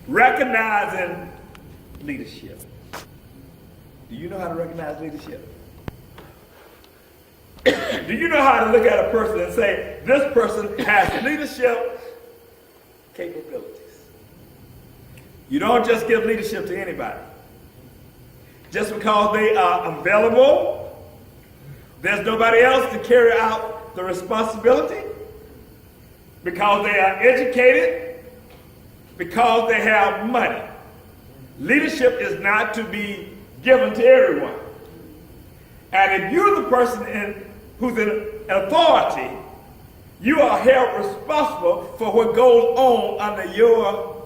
Recognizing leadership. Do you know how to recognize leadership? Do you know how to look at a person and say, this person has leadership capabilities? You don't just give leadership to anybody. Just because they are available, there's nobody else to carry out the responsibility, because they are educated, because they have money. Leadership is not to be given to everyone. And if you're the person who's in authority, you are held responsible for what goes on under your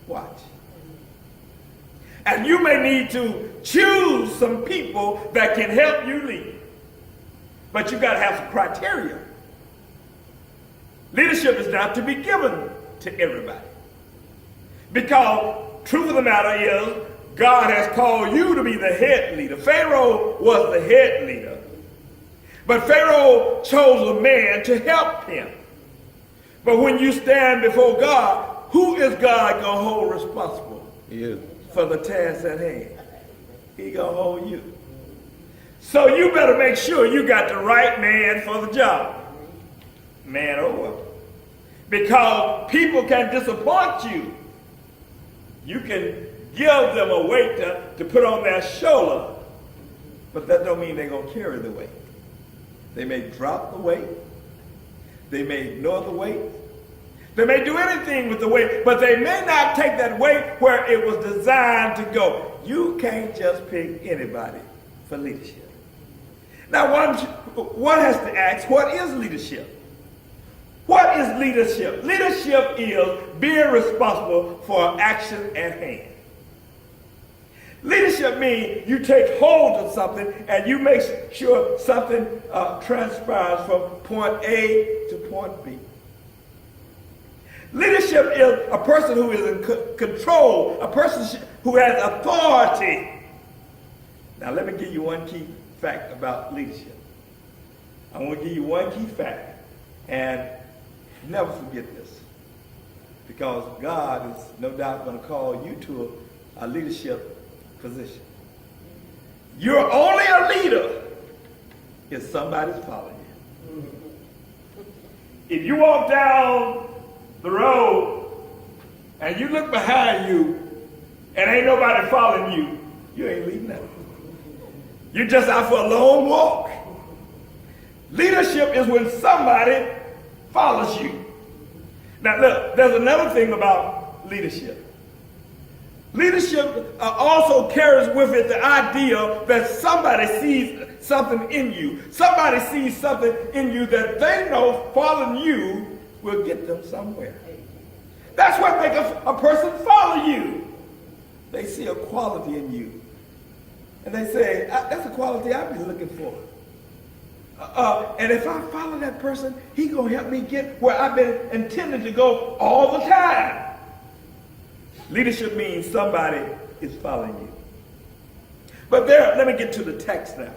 watch. And you may need to choose some people that can help you lead. But you got to have some criteria. Leadership is not to be given to everybody. Because truth of the matter is, God has called you to be the head leader. Pharaoh was the head leader. But Pharaoh chose a man to help him. But when you stand before God, who is God going to hold responsible? You. For the task at hand? He going to hold you. So you better make sure you got the right man for the job. Man or woman. Because people can disappoint you. You can give them a weight to put on their shoulder, but that don't mean they're going to carry the weight. They may drop the weight. They may ignore the weight. They may do anything with the weight, but they may not take that weight where it was designed to go. You can't just pick anybody for leadership. Now, one has to ask, what is leadership? What is leadership? Leadership is being responsible for action at hand. Leadership means you take hold of something and you make sure something transpires from point A to point B. Leadership is a person who is in control, a person who has authority. Now let me give you one key fact about leadership. I want to give you one key fact, and never forget this, because God is no doubt going to call you to a leadership position. You're only a leader if somebody's following you. If you walk down the road and you look behind you and ain't nobody following you, you ain't leading nothing. You're just out for a long walk. Leadership is when somebody follows you. Now look, there's another thing about leadership. Leadership also carries with it the idea that somebody sees something in you. Somebody sees something in you that they know following you will get them somewhere. That's what makes a person follow you. They see a quality in you. And they say, that's a quality I've been looking for. And if I follow that person, he's going to help me get where I've been intending to go all the time. Leadership means somebody is following you. But let me get to the text now.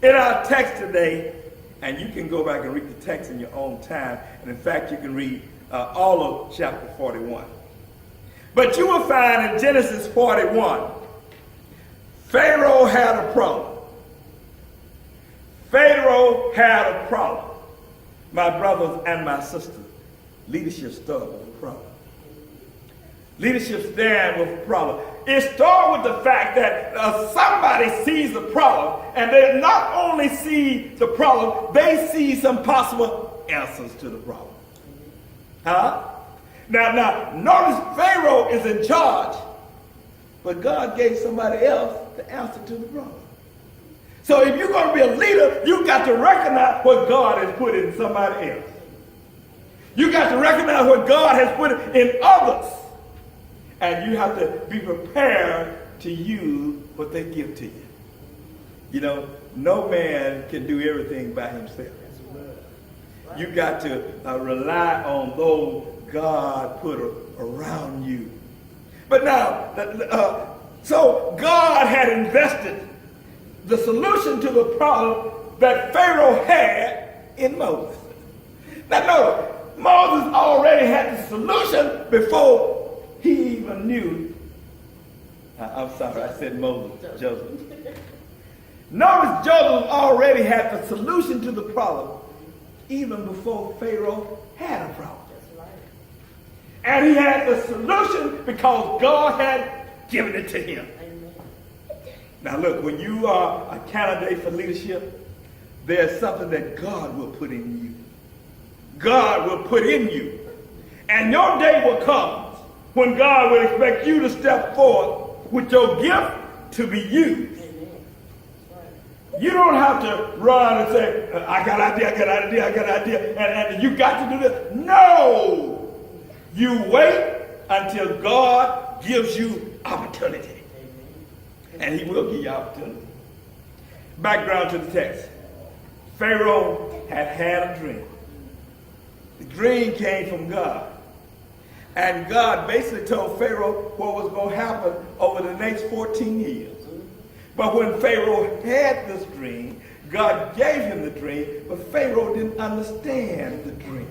In our text today, and you can go back and read the text in your own time, and in fact, you can read all of chapter 41. But you will find in Genesis 41, Pharaoh had a problem. Pharaoh had a problem. My brothers and my sisters, leadership starts with a problem. Leadership stands with a problem. It starts with the fact that somebody sees the problem, and they not only see the problem, they see some possible answers to the problem. Huh? Now, notice Pharaoh is in charge, but God gave somebody else the answer to the problem. So if you're going to be a leader, you got to recognize what God has put in somebody else. You got to recognize what God has put in others. And you have to be prepared to use what they give to you. You know, no man can do everything by himself. You got to rely on those God put around you. But now, so God had invested the solution to the problem that Pharaoh had in Moses. Now notice, Moses already had the solution before he even knew. I'm sorry, I said Moses, Joseph. Notice Joseph already had the solution to the problem even before Pharaoh had a problem. And he had the solution because God had given it to him. Amen. Now look, when you are a candidate for leadership, there's something that God will put in you. God will put in you. And your day will come when God will expect you to step forward with your gift to be used. You don't have to run and say, I got an idea, and you got to do this. No! You wait until God gives you opportunity. And he will give you opportunity. Background to the text. Pharaoh had a dream. The dream came from God. And God basically told Pharaoh what was going to happen over the next 14 years. But when Pharaoh had this dream, God gave him the dream, but Pharaoh didn't understand the dream.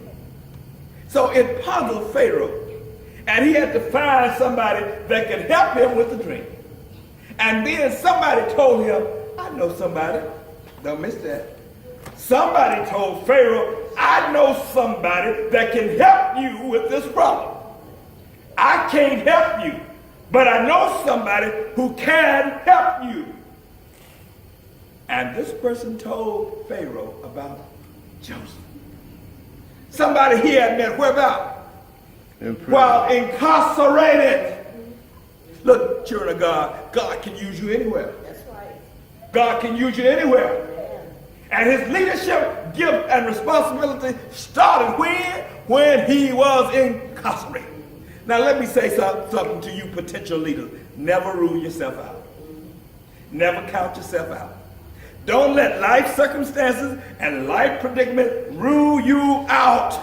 So it puzzled Pharaoh. And he had to find somebody that could help him with the dream. And then somebody told him, I know somebody. Don't miss that. Somebody told Pharaoh, I know somebody that can help you with this problem. I can't help you, but I know somebody who can help you. And this person told Pharaoh about Joseph. Somebody he had met where about? While incarcerated. Look, children of God, God can use you anywhere. That's right. God can use you anywhere. And his leadership, gift, and responsibility started when he was incarcerated. Now let me say something to you potential leaders. Never rule yourself out. Never count yourself out. Don't let life circumstances and life predicament rule you out.